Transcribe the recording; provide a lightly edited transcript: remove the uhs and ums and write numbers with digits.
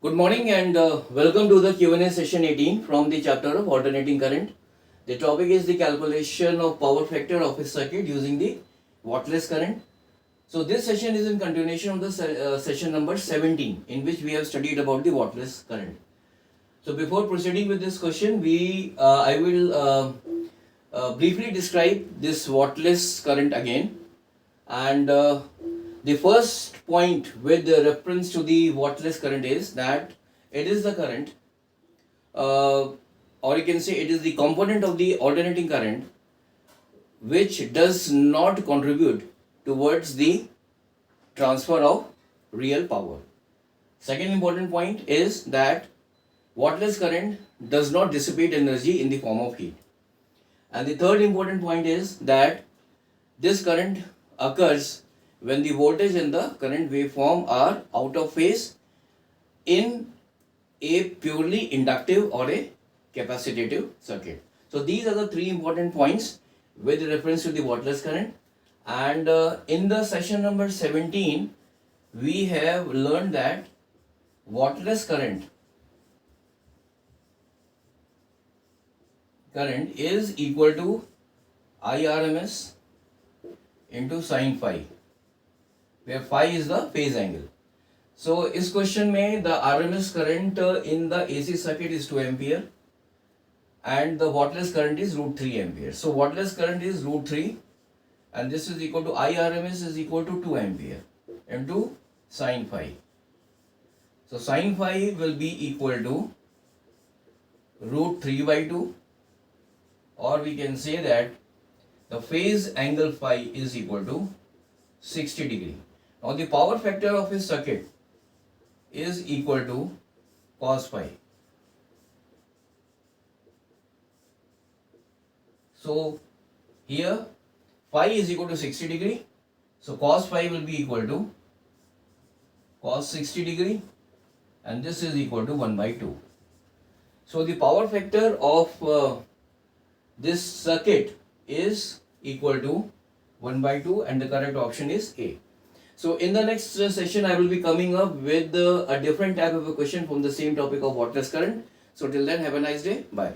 Good morning and welcome to the Q&A session 18 from the chapter of alternating current. The topic is the calculation of power factor of a circuit using the wattless current. So this session is in continuation of the session number 17 in which we have studied about the wattless current. So before proceeding with this question, I will briefly describe this wattless current again. And the first point with the reference to the wattless current is that it is the current, or you can say it is the component of the alternating current which does not contribute towards the transfer of real power. Second important point is that wattless current does not dissipate energy in the form of heat. And the third important point is that this current occurs when the voltage and the current waveform are out of phase in a purely inductive or a capacitive circuit. So these are the three important points with reference to the wattless current. And in the session number 17, we have learned that wattless current is equal to IRMS into sin phi, where phi is the phase angle. So इस question में the RMS current in the AC circuit is 2 ampere and the wattless current is root 3 ampere. So wattless current is root 3 and this is equal to IRMS is equal to 2 ampere into sin phi. So sin phi will be equal to root 3 by 2, or we can say that the phase angle phi is equal to 60 degree. Now the power factor of a circuit is equal to cos phi. So here phi is equal to 60 degree. So cos phi will be equal to cos 60 degree and this is equal to 1 by 2. So the power factor of this circuit is equal to 1 by 2 and the correct option is A. So in the next session I will be coming up with a different type of a question from the same topic of wattless current. So till then, have a nice day. Bye.